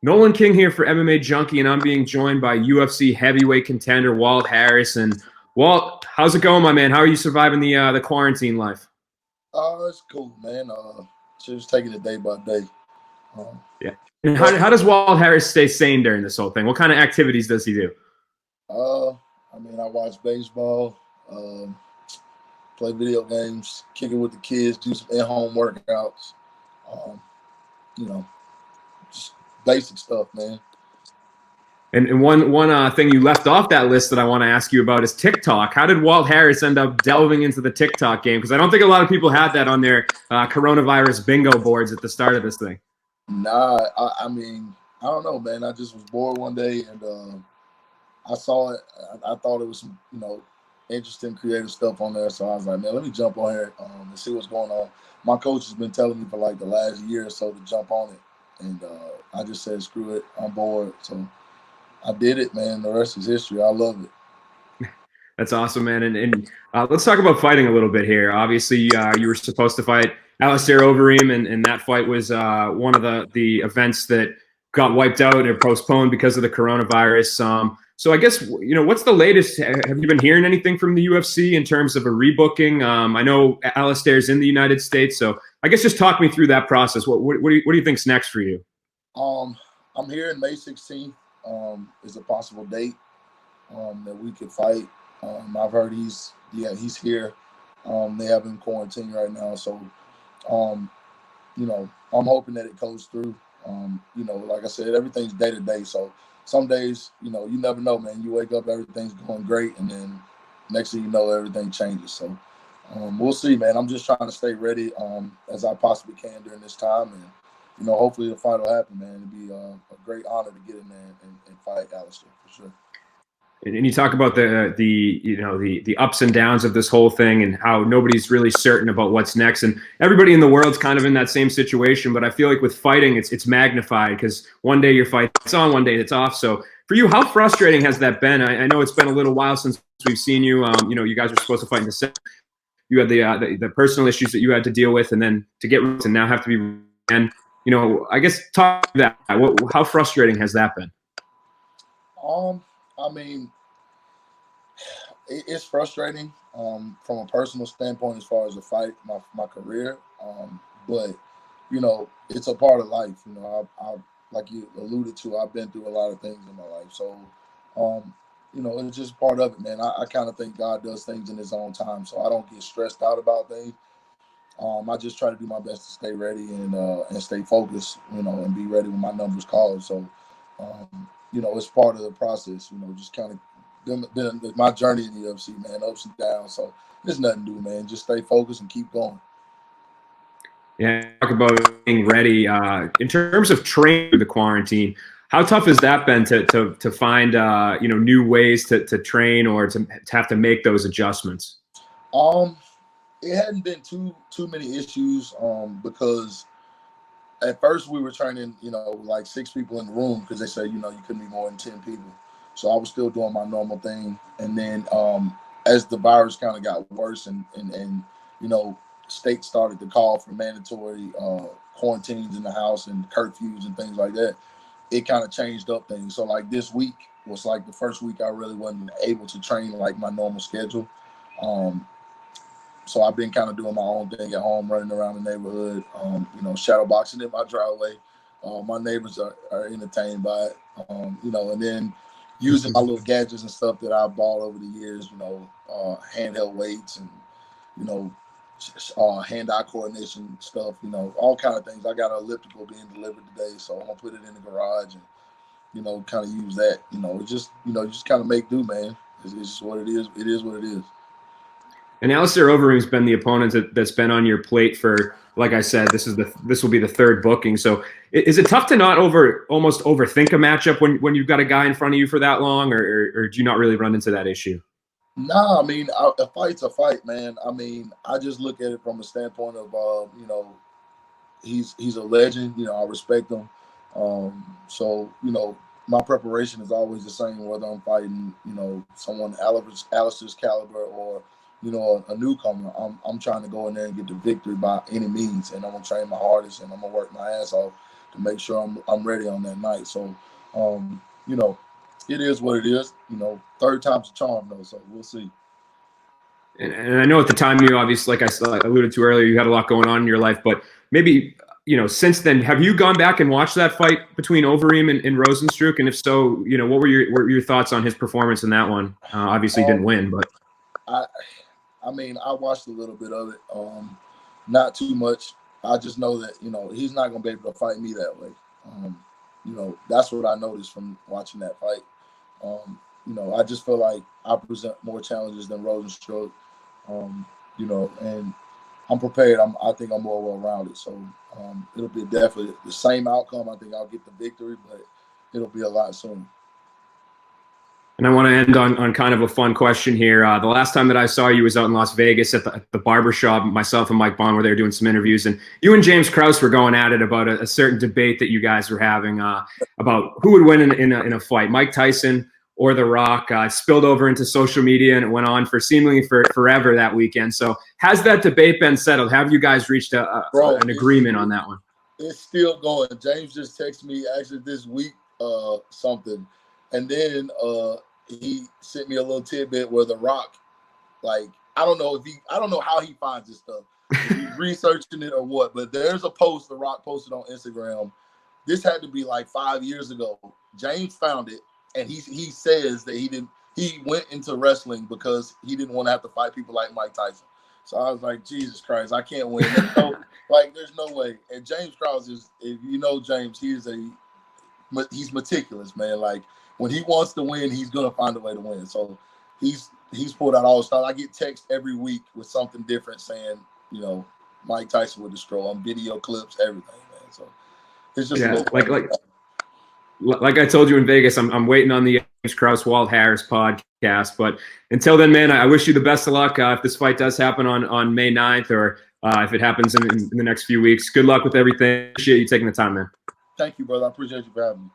Nolan King here for MMA Junkie, and I'm being joined by UFC heavyweight contender Walt Harris. And Walt, how's it going, my man? How are you surviving the quarantine life? Oh, it's cool, man. Just taking it day by day. Um, Yeah. And but how does Walt Harris stay sane during this whole thing? What kind of activities does he do? uh, I watch baseball, um, play video games, kick it with the kids, do some at-home workouts. Um, you know, just basic stuff, man. And one thing you left off that list that I want to ask you about is TikTok. How did Walt Harris end up delving into the TikTok game? Because I don't think a lot of people had that on their coronavirus bingo boards at the start of this thing. Nah, I don't know, man. I just was bored one day and I saw it. I thought it was some, interesting, creative stuff on there. So I was like, man, let me jump on here and see what's going on. My coach has been telling me for like the last year or so to jump on it, and I just said, screw it, I'm bored. So I did it, man. The rest is history. I love it. That's awesome, man. And let's talk about fighting a little bit here. Obviously, you were supposed to fight Alistair Overeem, and that fight was one of the events that got wiped out or postponed because of the coronavirus. So I guess, what's the latest? Have you been hearing anything from the UFC in terms of a rebooking? I know Alistair's in the United States, so I guess just talk me through that process. What do you think's next for you? Um, I'm here in May 16th. Is a possible date that we could fight. I've heard he's here. They have him quarantined right now, so um, I'm hoping that it goes through. Like I said, everything's day to day. So some days, you never know, man. You wake up, everything's going great, and then next thing you know, everything changes. So we'll see, man. I'm just trying to stay ready as I possibly can during this time, and hopefully the fight will happen, man. It'd be a great honor to get in there and fight Alistair for sure. And you talk about the ups and downs of this whole thing and how nobody's really certain about what's next, and everybody in the world's kind of in that same situation. But I feel like with fighting, it's magnified because one day your fight's on, one day it's off. So for you, how frustrating has that been? I know it's been a little while since we've seen you. You guys were supposed to fight in December. You had the personal issues that you had to deal with, and then to get and now have to be and I guess talk about that. How frustrating has that been? Um, I mean, it's frustrating from a personal standpoint as far as the fight, my career. But it's a part of life. I like you alluded to, I've been through a lot of things in my life, so um, it's just part of it, man. I kind of think God does things in His own time, so I don't get stressed out about things. I just try to do my best to stay ready and stay focused, and be ready when my number's called. So, it's part of the process. Just kind of been my journey in the UFC, man, ups and downs. So there's nothing to do, man. Just stay focused and keep going. Yeah, talk about being ready. In terms of training the quarantine, how tough has that been to find new ways to train or to have to make those adjustments? Um, it hadn't been too many issues because at first we were training, like 6 people in the room because they said, you couldn't be more than 10 people. So I was still doing my normal thing, and then as the virus kind of got worse and states started to call for mandatory quarantines in the house and curfews and things like that, it kind of changed up things. So like this week was like the first week I really wasn't able to train like my normal schedule. Um, so I've been kind of doing my own thing at home, running around the neighborhood, shadow boxing in my driveway. My neighbors are entertained by it, and then using my little gadgets and stuff that I bought over the years, handheld weights and, you know, hand-eye coordination stuff, all kind of things. I got an elliptical being delivered today, so I'm gonna put it in the garage and, kind of use that. Just kind of make do, man. It's just what it is. It is what it is. And Alistair Overeem's been the opponent that's been on your plate for, like I said, this will be the third booking. So is it tough to not almost overthink a matchup when you've got a guy in front of you for that long, or do you not really run into that issue? Nah, I mean, a fight's a fight, man. I mean, I just look at it from a standpoint of, he's a legend. I respect him. So my preparation is always the same, whether I'm fighting, someone Alistair's caliber or a newcomer. I'm trying to go in there and get the victory by any means, and I'm gonna train my hardest and I'm gonna work my ass off to make sure I'm ready on that night. So, you know, it is what it is. You know, third time's a charm, though. So we'll see. And I know at the time you obviously, like I alluded to earlier, you had a lot going on in your life, but maybe, you know, since then, have you gone back and watched that fight between Overeem and Rozenstruik? And if so, you know, what were your thoughts on his performance in that one? Obviously didn't win, but I mean, I watched a little bit of it, not too much. I just know that, you know, he's not going to be able to fight me that way. You know, that's what I noticed from watching that fight. You know, I just feel like I present more challenges than Rozenstruik. You know, and I'm prepared. I think I'm more well-rounded. So it'll be definitely the same outcome. I think I'll get the victory, but it'll be a lot sooner. And I want to end on kind of a fun question here. The last time that I saw you was out in Las Vegas at the barbershop. Myself and Mike Bond were there doing some interviews, and you and James Krause were going at it about a certain debate that you guys were having about who would win in a fight, Mike Tyson or The Rock. It spilled over into social media, and it went on for seemingly forever that weekend. So has that debate been settled? Have you guys reached an agreement on that one? It's still going. James just texted me actually this week something, and then he sent me a little tidbit where The Rock, like, I don't know how he finds this stuff. If he's researching it or what, but there's a post The Rock posted on Instagram. This had to be like 5 years ago. James found it, and he says that he went into wrestling because he didn't want to have to fight people like Mike Tyson. So I was like, Jesus Christ, I can't win. There's no way. And James Krause is, if you know James, he's meticulous, man. Like, when he wants to win, he's gonna find a way to win. So he's pulled out all the stuff. I get text every week with something different saying, you know, Mike Tyson would destroy him, video clips, everything, man. So it's just like I told you in Vegas, I'm waiting on the James Krause Walt Harris podcast. But until then, man, I wish you the best of luck. If this fight does happen on May 9th, or if it happens in the next few weeks, good luck with everything. Appreciate you taking the time, man. Thank you, brother. I appreciate you for having me.